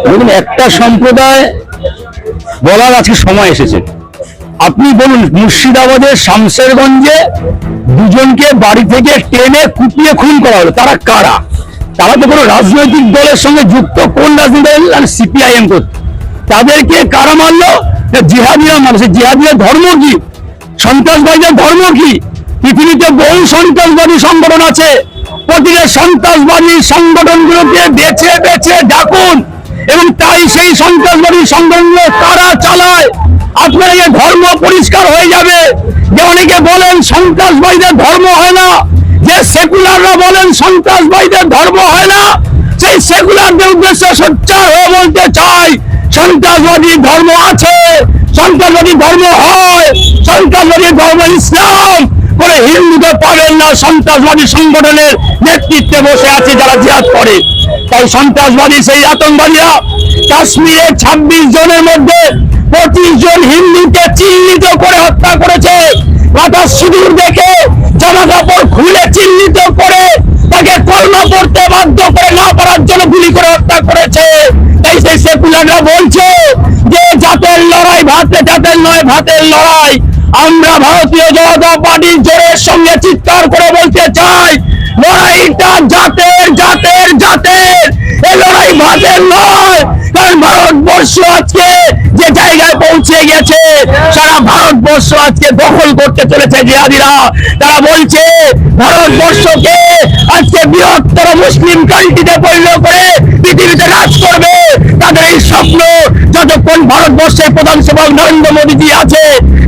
দেখুন, একটা সম্প্রদায় বলার আজকে সময় এসেছে। আপনি বলুন, মুর্শিদাবাদের শামশেরগঞ্জে দুজনকে বাড়ি থেকে টেনে কুপিয়ে খুন করা হলো, তারা কারা? তারা তো কোনো রাজনৈতিক দলের সঙ্গে যুক্ত, কোন রাজনৈতিক দল? সিপিআইএম করত। তাদেরকে কারা মারলো? জিহাদিরা মারলো। জিহাদিদের ধর্ম কি? সন্ত্রাসবাদীদের ধর্ম কি? পৃথিবীতে বহু সন্ত্রাসবাদী সংগঠন আছে, প্রতিটা সন্ত্রাসবাদী সংগঠনগুলোকে বেছে বেছে ডাকুন, এবং তাই সেই সন্ত্রাসবাদী সংগঠনগুলো কারা চালায় আপনার এই ধর্ম পরিষ্কার হয়ে যাবে। যে অনেকে বলেন সন্ত্রাসবাদীদের ধর্ম হয় না, যে সেকুলাররা বলেন সন্ত্রাসবাদীদের ধর্ম হয় না, সেই সেকুলারদের উদ্দেশ্যে সোচ্চার হয়ে বলতে চাই, সন্ত্রাসবাদী ধর্ম আছে, সন্ত্রাসবাদী ধর্ম হয়, সন্ত্রাসবাদী ধর্ম ইসলাম। করে হিন্দুদের পাবেন না সন্ত্রাসবাদী সংগঠনের নেতৃত্বে বসে আছে যারা জিহাদ করে। তাই সন্ত্রাসবাদী সেই আতঙ্কবাদীরা কাশ্মীরে 26 জনের মধ্যে 25 জন হিন্দুকে চিহ্নিত করে হত্যা করেছে। মাথা সিঁদুর দেখে জামা কাপড় খুলে চিহ্নিত করে তাকে কলমা পড়তে বাধ্য করে না পারার জন্য গুলি করে হত্যা করেছে। তাই সেই সেকুলাররা বলছে যে জাতের লড়াই জাতের নয়, ভাতের লড়াই। আমরা ভারতীয় জনতা পার্টির জোরের সঙ্গে চিৎকার করে বলতে চাই, লড়াইটা জাতের জাতের জাতের, এই লড়াই ভাতের নয়। কারণ ভারতবর্ষ আজকে যে জায়গায় পৌঁছে গেছে, সারা ভারতবর্ষ আজকে দখল করতে চলেছে জিহাদিরা। তারা বলছে ভারতবর্ষকে আজকে বৃহত্তর মুসলিম কান্ট্রিতে পরিণত করে পৃথিবীতে রাজ করবে। তাদের এই স্বপ্ন যতক্ষণ ভারতবর্ষের প্রধান সেবক নরেন্দ্র মোদীজি আছে,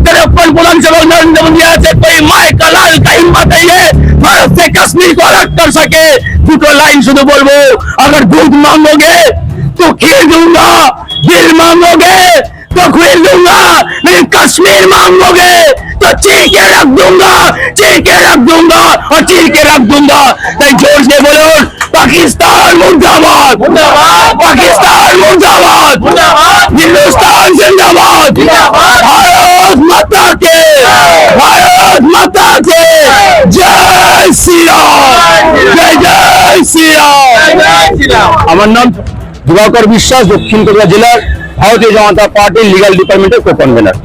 ততক্ষণ প্রধান সেবক নরেंद्र मोदी আছে, कोई माय का लाल का हिम्मत नहीं है भारत से कश्मीर को अलग कर सके। দুটো লাইন শুধু বলবো, अगर दूध मांगोगे तो खीर दूंगा, दिल मांगोगे तो खीर दूंगा, लेकिन कश्मीर मांगोगे तो चीर के रख दूंगा, चीर के रख दूंगा और चीर के रख दूंगा। তাই जोर से बोलो, पाकिस्तान मुर्दाबाद, पाकिस्तान मुर्दाबाद, हिंदुस्तान जिंदाबाद, भारत माता के, भारत माता के जय श्री राम, जय जय श्री राम। আমার নাম দিবাকর বিশ্বাস, দক্ষিণ কলকাতা জেলার ভারতীয় জনতা পার্টির লিগাল ডিপার্টমেন্টের কো-কনভেনার।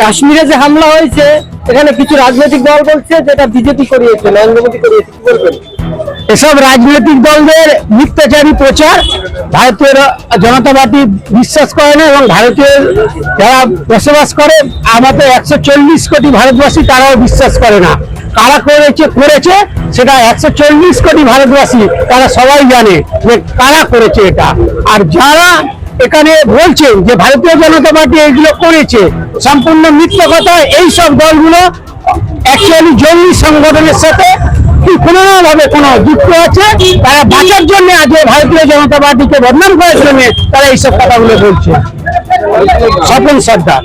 কাশ্মীরে যে হামলা হয়েছে, এখানে কিছু রাজনৈতিক দল বলছে যেটা বিজেপি করিয়েছে, নরেন্দ্র মোদী করিয়েছে, কি বলবেন? এসব রাজনৈতিক দলদের মিথ্যাচারী প্রচার ভারতীয় জনতা পার্টি বিশ্বাস করে না, এবং ভারতীয় যারা বসবাস করে আমাদের 140 কোটি ভারতবাসী তারাও বিশ্বাস করে না। কারা করেছে সেটা 140 কোটি ভারতবাসী তারা সবাই জানে যে কারা করেছে এটা। আর যারা এখানে বলছেন যে ভারতীয় জনতা পার্টি এগুলো করেছে, সম্পূর্ণ মিথ্যা কথা। এই সব দলগুলো অ্যাকচুয়ালি জঙ্গি সংগঠনের সাথে কোনোভাবে কোনো যুক্ত আছে। তারা বাঁচার জন্য আজ ভারতীয় জনতা পার্টিকে বদনাম করার জন্য তারা এইসব কথাগুলো বলছে। স্বপন সর্দার।